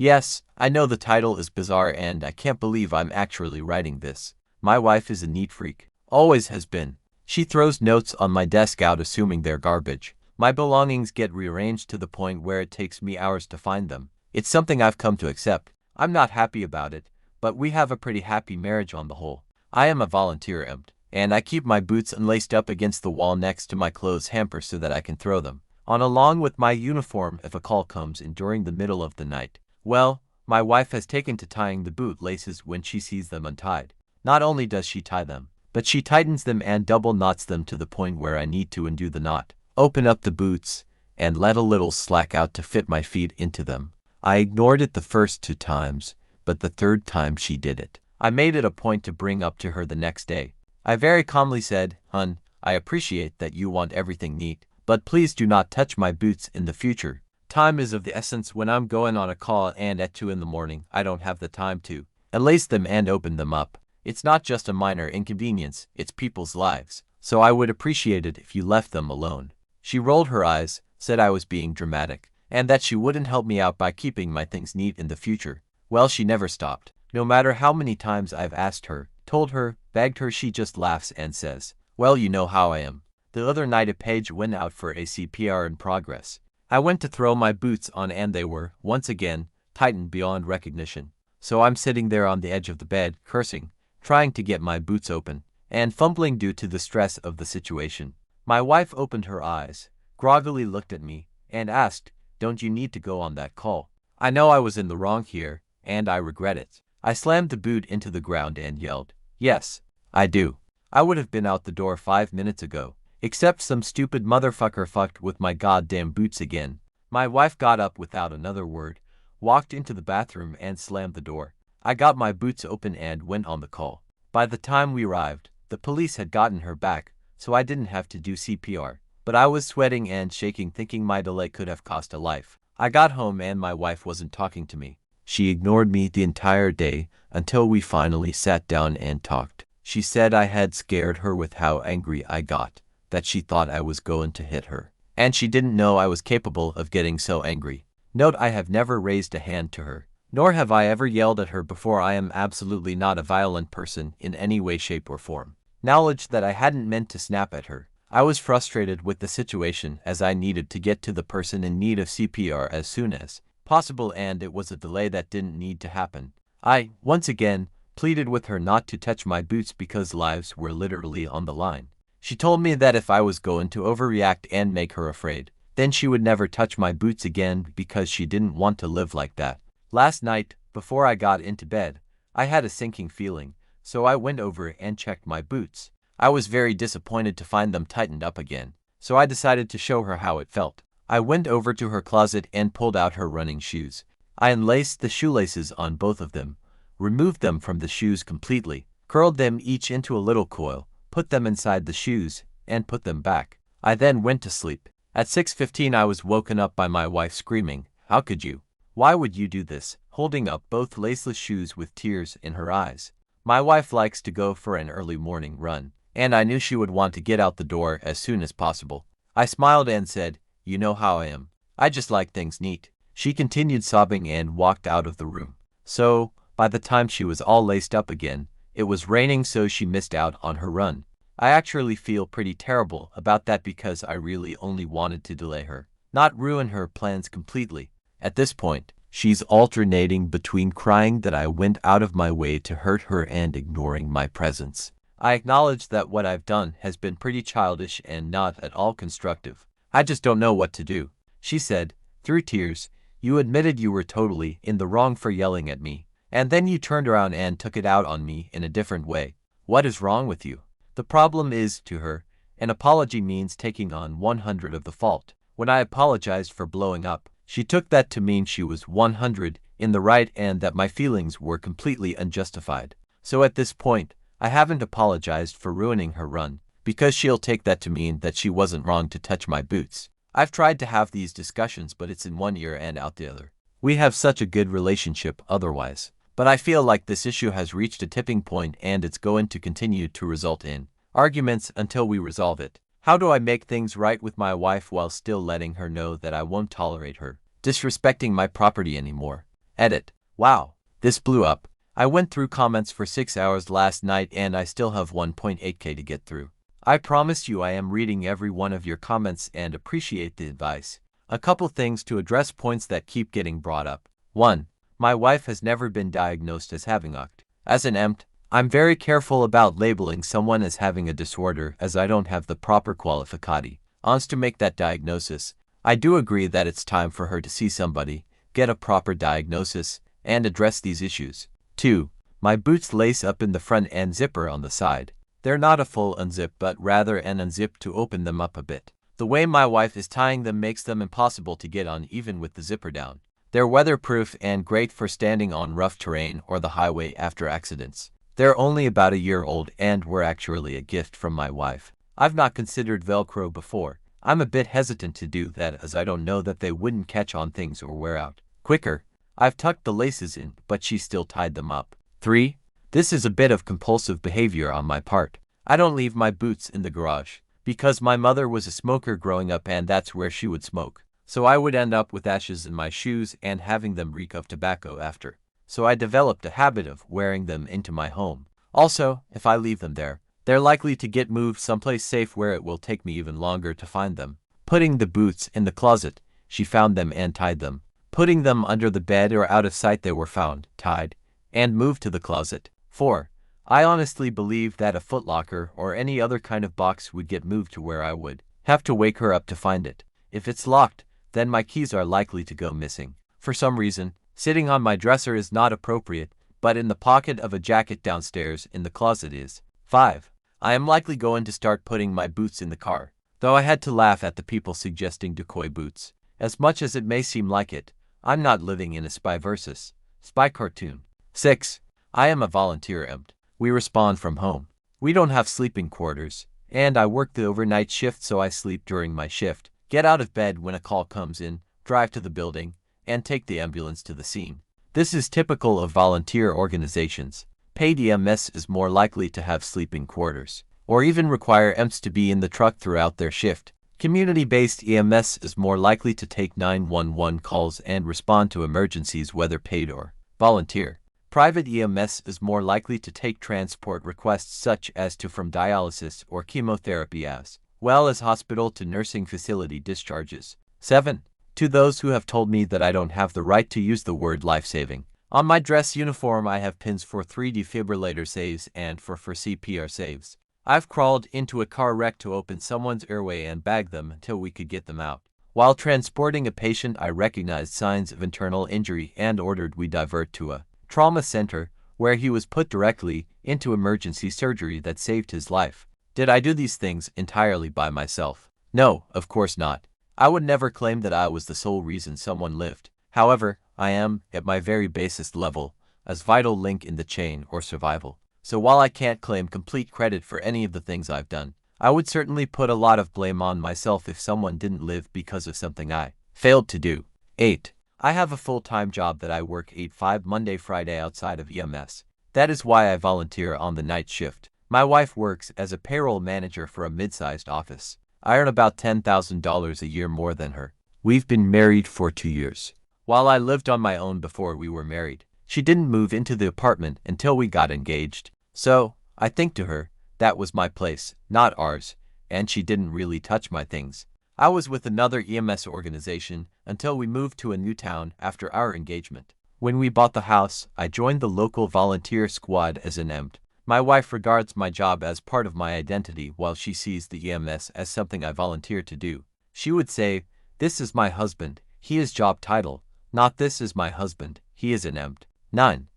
Yes, I know the title is bizarre and I can't believe I'm actually writing this. My wife is a neat freak. Always has been. She throws notes on my desk out assuming they're garbage. My belongings get rearranged to the point where it takes me hours to find them. It's something I've come to accept. I'm not happy about it, but we have a pretty happy marriage on the whole. I am a volunteer empt, and I keep my boots unlaced up against the wall next to my clothes hamper so that I can throw them on along with my uniform if a call comes in during the middle of the night. Well, my wife has taken to tying the boot laces when she sees them untied. Not only does she tie them, but she tightens them and double knots them to the point where I need to undo the knot, open up the boots, and let a little slack out to fit my feet into them. I ignored it the first 2 times, but the 3rd time she did it. I made it a point to bring up to her the next day. I very calmly said, "Hun, I appreciate that you want everything neat, but please do not touch my boots in the future. Time is of the essence when I'm going on a call and at 2 in the morning I don't have the time to unlace them and open them up. It's not just a minor inconvenience, it's people's lives, so I would appreciate it if you left them alone." She rolled her eyes, said I was being dramatic, and that she wouldn't help me out by keeping my things neat in the future. Well, she never stopped. No matter how many times I've asked her, told her, begged her, she just laughs and says, "Well, you know how I am." The other night a page went out for a CPR in progress. I went to throw my boots on and they were, once again, tightened beyond recognition. So I'm sitting there on the edge of the bed, cursing, trying to get my boots open, and fumbling due to the stress of the situation. My wife opened her eyes, groggily looked at me, and asked, "Don't you need to go on that call?" I know I was in the wrong here, and I regret it. I slammed the boot into the ground and yelled, "Yes, I do. I would have been out the door 5 minutes ago. Except some stupid motherfucker fucked with my goddamn boots again." My wife got up without another word, walked into the bathroom and slammed the door. I got my boots open and went on the call. By the time we arrived, the police had gotten her back, so I didn't have to do CPR. But I was sweating and shaking thinking my delay could have cost a life. I got home and my wife wasn't talking to me. She ignored me the entire day until we finally sat down and talked. She said I had scared her with how angry I got, that she thought I was going to hit her, and she didn't know I was capable of getting so angry. Note, I have never raised a hand to her, nor have I ever yelled at her before. I am absolutely not a violent person in any way, shape, or form. Knowledge that I hadn't meant to snap at her. I was frustrated with the situation as I needed to get to the person in need of CPR as soon as possible, and it was a delay that didn't need to happen. I, once again, pleaded with her not to touch my boots because lives were literally on the line. She told me that if I was going to overreact and make her afraid, then she would never touch my boots again because she didn't want to live like that. Last night, before I got into bed, I had a sinking feeling, so I went over and checked my boots. I was very disappointed to find them tightened up again, so I decided to show her how it felt. I went over to her closet and pulled out her running shoes. I unlaced the shoelaces on both of them, removed them from the shoes completely, curled them each into a little coil, put them inside the shoes, and put them back. I then went to sleep. At 6:15 I was woken up by my wife screaming, "How could you? Why would you do this?" holding up both laceless shoes with tears in her eyes. My wife likes to go for an early morning run, and I knew she would want to get out the door as soon as possible. I smiled and said, "You know how I am. I just like things neat." She continued sobbing and walked out of the room. So, by the time she was all laced up again, it was raining, so she missed out on her run. I actually feel pretty terrible about that because I really only wanted to delay her, not ruin her plans completely. At this point, she's alternating between crying that I went out of my way to hurt her and ignoring my presence. I acknowledge that what I've done has been pretty childish and not at all constructive. I just don't know what to do. She said, through tears, "You admitted you were totally in the wrong for yelling at me, and then you turned around and took it out on me in a different way. What is wrong with you?" The problem is, to her, an apology means taking on 100 of the fault. When I apologized for blowing up, she took that to mean she was 100 in the right and that my feelings were completely unjustified. So at this point, I haven't apologized for ruining her run, because she'll take that to mean that she wasn't wrong to touch my boots. I've tried to have these discussions, but it's in one ear and out the other. We have such a good relationship otherwise. But I feel like this issue has reached a tipping point and it's going to continue to result in arguments until we resolve it. How do I make things right with my wife while still letting her know that I won't tolerate her disrespecting my property anymore? Edit. Wow, this blew up. I went through comments for 6 hours last night and I still have 1.8k to get through. I promise you I am reading every one of your comments and appreciate the advice. A couple things to address points that keep getting brought up. 1. My wife has never been diagnosed as having ACT. As an EMT, I'm very careful about labeling someone as having a disorder as I don't have the proper qualifications to make that diagnosis. I do agree that it's time for her to see somebody, get a proper diagnosis, and address these issues. 2. My boots lace up in the front and zipper on the side. They're not a full unzip but rather an unzip to open them up a bit. The way my wife is tying them makes them impossible to get on even with the zipper down. They're weatherproof and great for standing on rough terrain or the highway after accidents. They're only about a year old and were actually a gift from my wife. I've not considered Velcro before. I'm a bit hesitant to do that as I don't know that they wouldn't catch on things or wear out quicker. I've tucked the laces in, but she still tied them up. 3. This is a bit of compulsive behavior on my part. I don't leave my boots in the garage, because my mother was a smoker growing up and that's where she would smoke. So I would end up with ashes in my shoes and having them reek of tobacco after. So I developed a habit of wearing them into my home. Also, if I leave them there, they're likely to get moved someplace safe where it will take me even longer to find them. Putting the boots in the closet, she found them and tied them. Putting them under the bed or out of sight, they were found, tied, and moved to the closet. 4. I honestly believe that a footlocker or any other kind of box would get moved to where I would have to wake her up to find it. If it's locked, then my keys are likely to go missing. For some reason, sitting on my dresser is not appropriate, but in the pocket of a jacket downstairs in the closet is. 5. I am likely going to start putting my boots in the car, though I had to laugh at the people suggesting decoy boots. As much as it may seem like it, I'm not living in a spy versus spy cartoon. 6. I am a volunteer EMT. We respond from home. We don't have sleeping quarters, and I work the overnight shift so I sleep during my shift, get out of bed when a call comes in, drive to the building, and take the ambulance to the scene. This is typical of volunteer organizations. Paid EMS is more likely to have sleeping quarters, or even require EMTs to be in the truck throughout their shift. Community-based EMS is more likely to take 911 calls and respond to emergencies whether paid or volunteer. Private EMS is more likely to take transport requests such as to from dialysis or chemotherapy as well as hospital to nursing facility discharges. 7. To those who have told me that I don't have the right to use the word life-saving. On my dress uniform I have pins for 3 defibrillator saves and for CPR saves. I've crawled into a car wreck to open someone's airway and bag them until we could get them out. While transporting a patient I recognized signs of internal injury and ordered we divert to a trauma center, where he was put directly into emergency surgery that saved his life. Did I do these things entirely by myself? No, of course not. I would never claim that I was the sole reason someone lived. However, I am, at my very basest level, a vital link in the chain or survival. So while I can't claim complete credit for any of the things I've done, I would certainly put a lot of blame on myself if someone didn't live because of something I failed to do. 8. I have a full-time job that I work 8-5 Monday-Friday outside of EMS. That is why I volunteer on the night shift. My wife works as a payroll manager for a mid-sized office. I earn about $10,000 a year more than her. We've been married for 2 years. While I lived on my own before we were married, she didn't move into the apartment until we got engaged. So, I think to her, that was my place, not ours, and she didn't really touch my things. I was with another EMS organization until we moved to a new town after our engagement. When we bought the house, I joined the local volunteer squad as an EMT. My wife regards my job as part of my identity while she sees the EMS as something I volunteer to do. She would say, "This is my husband, he is job title, not this is my husband, he is an EMT." 9.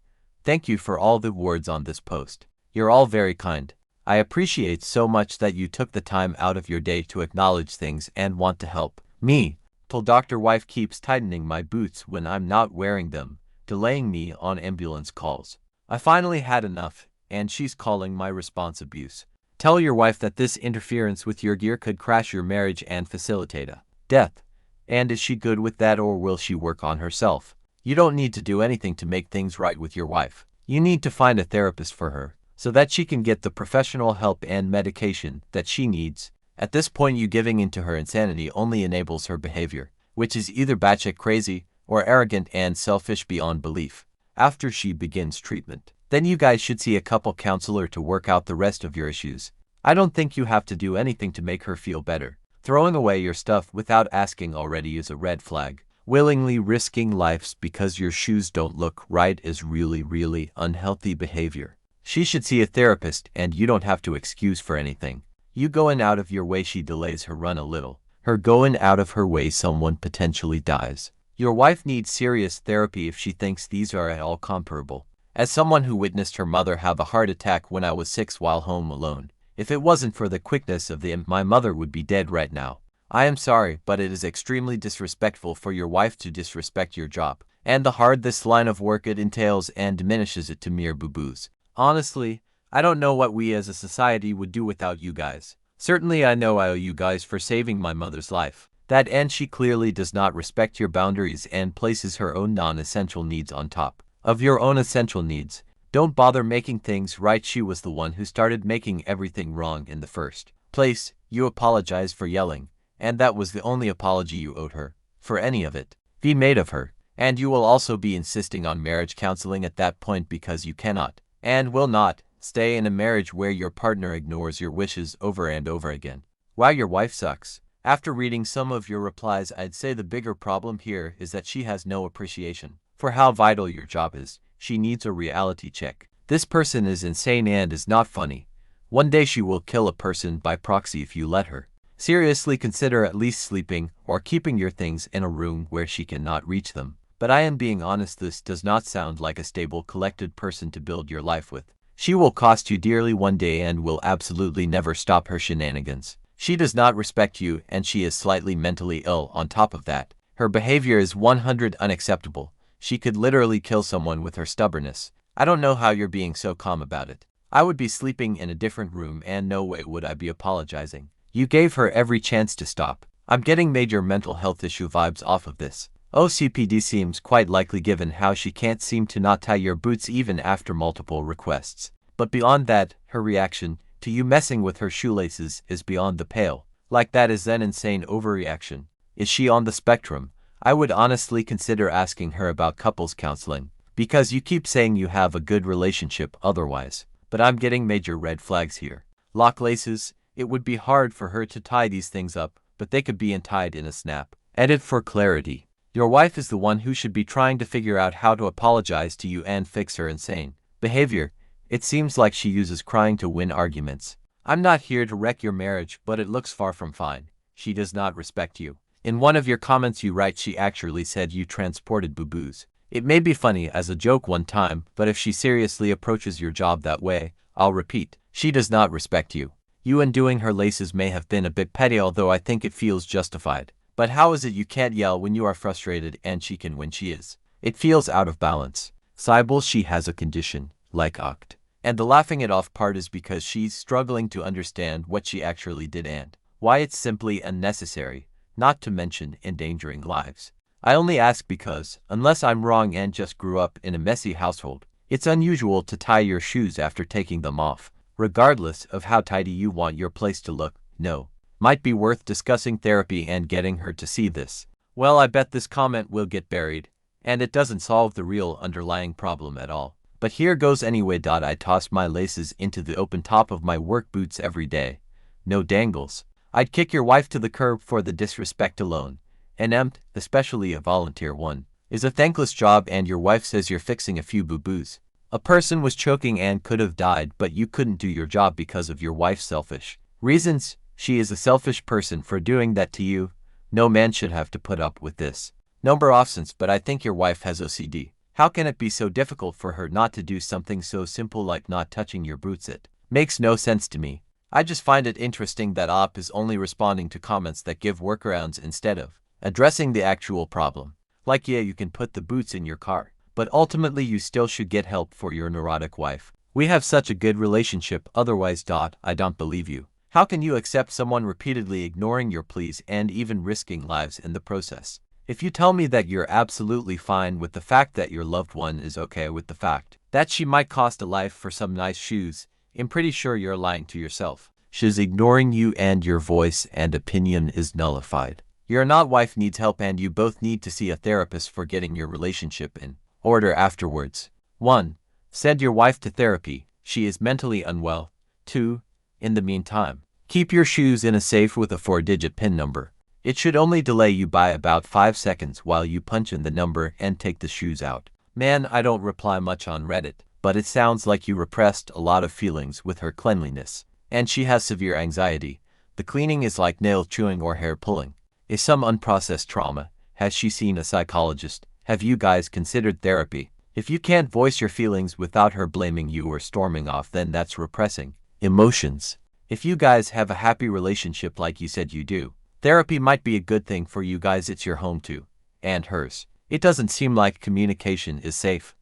Thank you for all the words on this post. You're all very kind. I appreciate so much that you took the time out of your day to acknowledge things and want to help me. Till Dr. Wife keeps tightening my boots when I'm not wearing them, delaying me on ambulance calls. I finally had enough, and she's calling my response abuse. Tell your wife that this interference with your gear could crash your marriage and facilitate a death. And is she good with that, or will she work on herself? You don't need to do anything to make things right with your wife. You need to find a therapist for her, so that she can get the professional help and medication that she needs. At this point, you giving into her insanity only enables her behavior, which is either batshit crazy, or arrogant and selfish beyond belief. After she begins treatment, then you guys should see a couple counselor to work out the rest of your issues. I don't think you have to do anything to make her feel better. Throwing away your stuff without asking already is a red flag. Willingly risking lives because your shoes don't look right is really unhealthy behavior. She should see a therapist, and you don't have to excuse for anything. You going out of your way, she delays her run a little. Her going out of her way, someone potentially dies. Your wife needs serious therapy if she thinks these are at all comparable. As someone who witnessed her mother have a heart attack when I was 6 while home alone, if it wasn't for the quickness of my mother would be dead right now. I am sorry, but it is extremely disrespectful for your wife to disrespect your job, and the hard this line of work it entails, and diminishes it to mere boo-boos. Honestly, I don't know what we as a society would do without you guys. Certainly I know I owe you guys for saving my mother's life. That, and she clearly does not respect your boundaries and places her own non-essential needs on top of your own essential needs. Don't bother making things right. She was the one who started making everything wrong in the first place. You apologized for yelling, and that was the only apology you owed her for any of it be made of her. And you will also be insisting on marriage counseling at that point, because you cannot and will not stay in a marriage where your partner ignores your wishes over and over again. Wow, your wife sucks. After reading some of your replies, I'd say the bigger problem here is that she has no appreciation for how vital your job is. She needs a reality check. This person is insane and is not funny. One day she will kill a person by proxy if you let her. Seriously consider at least sleeping or keeping your things in a room where she cannot reach them. But I am being honest, this does not sound like a stable, collected person to build your life with. She will cost you dearly one day and will absolutely never stop her shenanigans. She does not respect you, and she is slightly mentally ill on top of that. Her behavior is 100% unacceptable. She could literally kill someone with her stubbornness. I don't know how you're being so calm about it. I would be sleeping in a different room, and no way would I be apologizing. You gave her every chance to stop. I'm getting major mental health issue vibes off of this. OCPD seems quite likely given how she can't seem to not tie your boots even after multiple requests. But beyond that, her reaction to you messing with her shoelaces is beyond the pale. Like, that is an insane overreaction. Is she on the spectrum? I would honestly consider asking her about couples counseling, because you keep saying you have a good relationship otherwise. But I'm getting major red flags here. Lock laces. It would be hard for her to tie these things up, but they could be untied in a snap. Edit for clarity. Your wife is the one who should be trying to figure out how to apologize to you and fix her insane behavior. It seems like she uses crying to win arguments. I'm not here to wreck your marriage, but it looks far from fine. She does not respect you. In one of your comments you write she actually said you transported boo-boos. It may be funny as a joke one time, but if she seriously approaches your job that way, I'll repeat, she does not respect you. You undoing her laces may have been a bit petty, although I think it feels justified. But how is it you can't yell when you are frustrated and she can when she is? It feels out of balance. Sybil, she has a condition, like OCT. And the laughing it off part is because she's struggling to understand what she actually did and why it's simply unnecessary, not to mention endangering lives. I only ask because, unless I'm wrong and just grew up in a messy household, it's unusual to tie your shoes after taking them off, regardless of how tidy you want your place to look. No. Might be worth discussing therapy and getting her to see this. Well, I bet this comment will get buried, and it doesn't solve the real underlying problem at all. But here goes anyway. I toss my laces into the open top of my work boots every day. No dangles. I'd kick your wife to the curb for the disrespect alone. And especially a volunteer one, is a thankless job, and your wife says you're fixing a few boo-boos. A person was choking and could have died, but you couldn't do your job because of your wife's selfish reasons. She is a selfish person for doing that to you. No man should have to put up with this. Number offense, but I think your wife has OCD. How can it be so difficult for her not to do something so simple like not touching your boots? It makes no sense to me. I just find it interesting that OP is only responding to comments that give workarounds instead of addressing the actual problem. Like, yeah, you can put the boots in your car, but ultimately you still should get help for your neurotic wife. We have such a good relationship, otherwise I don't believe you. How can you accept someone repeatedly ignoring your pleas and even risking lives in the process? If you tell me that you're absolutely fine with the fact that your loved one is okay with the fact that she might cost a life for some nice shoes, I'm pretty sure you're lying to yourself. She's ignoring you and your voice and opinion is nullified. Your not wife needs help and you both need to see a therapist for getting your relationship in order afterwards. 1. Send your wife to therapy. She is mentally unwell. 2. In the meantime, keep your shoes in a safe with a 4-digit PIN number. It should only delay you by about 5 seconds while you punch in the number and take the shoes out. Man, I don't reply much on Reddit, but it sounds like you repressed a lot of feelings with her cleanliness. And she has severe anxiety. The cleaning is like nail chewing or hair pulling. Is some unprocessed trauma. Has she seen a psychologist? Have you guys considered therapy? If you can't voice your feelings without her blaming you or storming off, then that's repressing emotions. If you guys have a happy relationship like you said you do, therapy might be a good thing for you guys. It's your home too. And hers. It doesn't seem like communication is safe.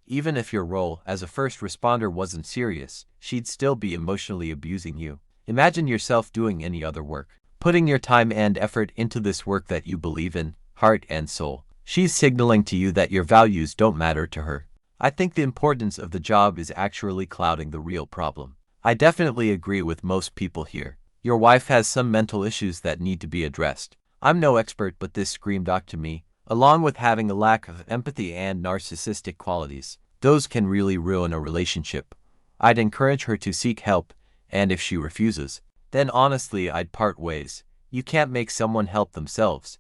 Even if your role as a first responder wasn't serious, she'd still be emotionally abusing you. Imagine yourself doing any other work, putting your time and effort into this work that you believe in, heart and soul. She's signaling to you that your values don't matter to her. I think the importance of the job is actually clouding the real problem. I definitely agree with most people here. Your wife has some mental issues that need to be addressed. I'm no expert, but this screamed out to me. Along with having a lack of empathy and narcissistic qualities, those can really ruin a relationship. I'd encourage her to seek help, and if she refuses, then honestly I'd part ways. You can't make someone help themselves.